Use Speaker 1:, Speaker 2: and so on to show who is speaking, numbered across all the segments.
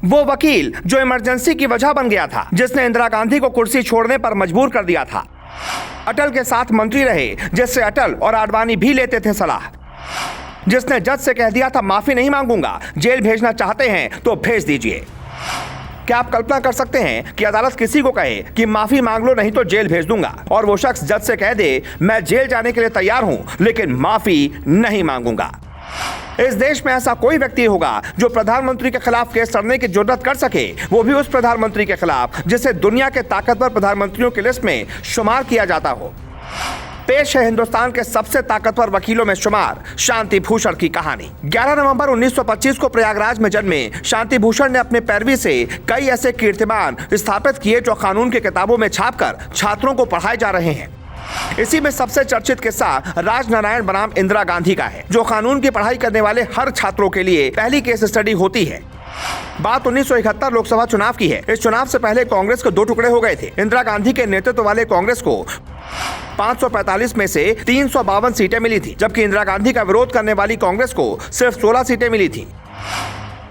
Speaker 1: वो वकील जो इमरजेंसी की वजह बन गया था, जिसने इंदिरा गांधी को कुर्सी छोड़ने पर मजबूर कर दिया था। अटल के साथ मंत्री रहे, जिससे अटल और आडवाणी भी लेते थे सलाह। जिसने जज से कह दिया था माफी नहीं मांगूंगा, जेल भेजना चाहते हैं तो भेज दीजिए। क्या आप कल्पना कर सकते हैं कि अदालत किसी को कहे कि माफी मांग लो नहीं तो जेल भेज दूंगा, और वो शख्स जज से कह दे मैं जेल जाने के लिए तैयार हूं लेकिन माफी नहीं मांगूंगा। इस देश में ऐसा कोई व्यक्ति होगा जो प्रधानमंत्री के खिलाफ केस लड़ने की जुर्रत कर सके, वो भी उस प्रधानमंत्री के खिलाफ जिसे दुनिया के ताकतवर प्रधानमंत्रियों की लिस्ट में शुमार किया जाता हो। पेश है हिंदुस्तान के सबसे ताकतवर वकीलों में शुमार शांति भूषण की कहानी। 11 नवंबर 1925 को प्रयागराज में जन्मे शांति भूषण ने अपने पैरवी से कई ऐसे कीर्तिमान स्थापित किए जो कानून की किताबों में छापकर छात्रों को पढ़ाए जा रहे हैं। इसी में सबसे चर्चित किस्सा राजनारायण बनाम इंदिरा गांधी का है, जो कानून की पढ़ाई करने वाले हर छात्रों के लिए पहली केस स्टडी होती है। बात 1971 लोकसभा चुनाव की है। इस चुनाव से पहले कांग्रेस के 2 टुकड़े हो गए थे। इंदिरा गांधी के नेतृत्व वाले कांग्रेस को 545 में से 352 सीटें मिली थी, जबकि इंदिरा गांधी का विरोध करने वाली कांग्रेस को सिर्फ 16 सीटें मिली थी।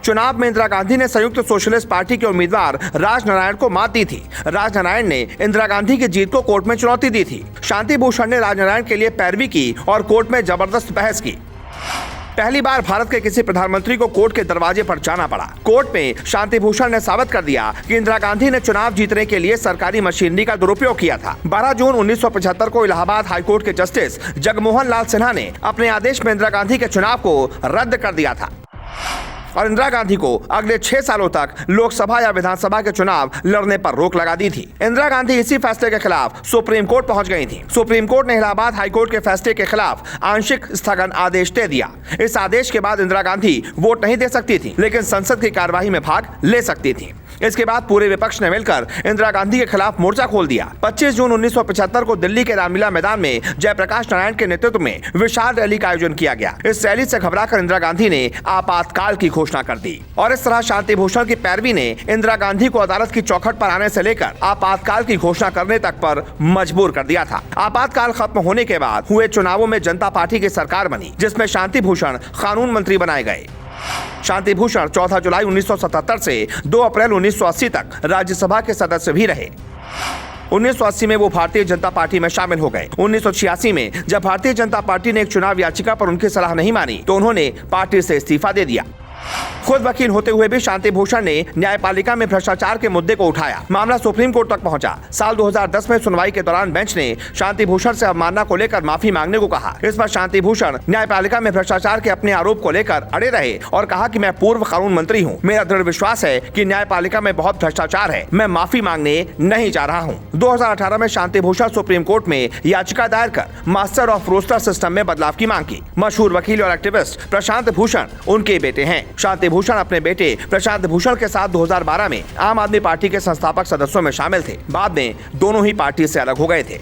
Speaker 1: चुनाव में इंदिरा गांधी ने संयुक्त सोशलिस्ट पार्टी के उम्मीदवार राजनारायण को मात दी थी। राजनारायण ने इंदिरा गांधी की जीत को कोर्ट में चुनौती दी थी। शांति भूषण ने राजनारायण के लिए पैरवी की और कोर्ट में जबरदस्त बहस की। पहली बार भारत के किसी प्रधानमंत्री को कोर्ट के दरवाजे पर जाना पड़ा। कोर्ट में शांति भूषण ने साबित कर दिया कि इंदिरा गांधी ने चुनाव जीतने के लिए सरकारी मशीनरी का दुरुपयोग किया था। 12 जून 1975 को इलाहाबाद हाईकोर्ट के जस्टिस जगमोहन लाल सिन्हा ने अपने आदेश में इंदिरा गांधी के चुनाव को रद्द कर दिया था और इंदिरा गांधी को अगले 6 सालों तक लोकसभा या विधानसभा के चुनाव लड़ने पर रोक लगा दी थी। इंदिरा गांधी इसी फैसले के खिलाफ सुप्रीम कोर्ट पहुंच गई थी। सुप्रीम कोर्ट ने इलाहाबाद हाईकोर्ट के फैसले के खिलाफ आंशिक स्थगन आदेश दे दिया। इस आदेश के बाद इंदिरा गांधी वोट नहीं दे सकती थी, लेकिन संसद की कार्यवाही में भाग ले सकती थी। इसके बाद पूरे विपक्ष ने मिलकर इंदिरा गांधी के खिलाफ मोर्चा खोल दिया। 25 जून 1975 को दिल्ली के रामलीला मैदान में जयप्रकाश नारायण के नेतृत्व में विशाल रैली का आयोजन किया गया। इस रैली से घबराकर इंदिरा गांधी ने आपातकाल की घोषणा कर दी और इस तरह शांति भूषण की पैरवी ने इंदिरा गांधी को अदालत की चौखट पर आने से लेकर आपातकाल की घोषणा करने तक पर मजबूर कर दिया था। आपातकाल खत्म होने के बाद हुए चुनावों में जनता पार्टी की सरकार बनी, जिसमें शांति भूषण कानून मंत्री बनाए गए। शांति भूषण 14 जुलाई 1977 से 2 अप्रैल 1980 तक राज्यसभा के सदस्य भी रहे। 1980 में वो भारतीय जनता पार्टी में शामिल हो गए। 1986 में जब भारतीय जनता पार्टी ने एक चुनाव याचिका पर उनकी सलाह नहीं मानी तो उन्होंने पार्टी से इस्तीफा दे दिया। खुद वकील होते हुए भी शांति भूषण ने न्यायपालिका में भ्रष्टाचार के मुद्दे को उठाया। मामला सुप्रीम कोर्ट तक पहुंचा। साल 2010 में सुनवाई के दौरान बेंच ने शांति भूषण से अवमानना को लेकर माफी मांगने को कहा। इस पर शांति भूषण न्यायपालिका में भ्रष्टाचार के अपने आरोप को लेकर अड़े रहे और कहा कि मैं पूर्व कानून मंत्री हूं, मेरा दृढ़ विश्वास है कि न्यायपालिका में बहुत भ्रष्टाचार है, मैं माफी मांगने नहीं जा रहा हूँ। 2018 में शांति भूषण सुप्रीम कोर्ट में याचिका दायर कर मास्टर ऑफ रोस्टर सिस्टम में बदलाव की मांग की। मशहूर वकील और एक्टिविस्ट प्रशांत भूषण उनके बेटे हैं। शांति भूषण अपने बेटे प्रशांत भूषण के साथ 2012 में आम आदमी पार्टी के संस्थापक सदस्यों में शामिल थे। बाद में दोनों ही पार्टी से अलग हो गए थे।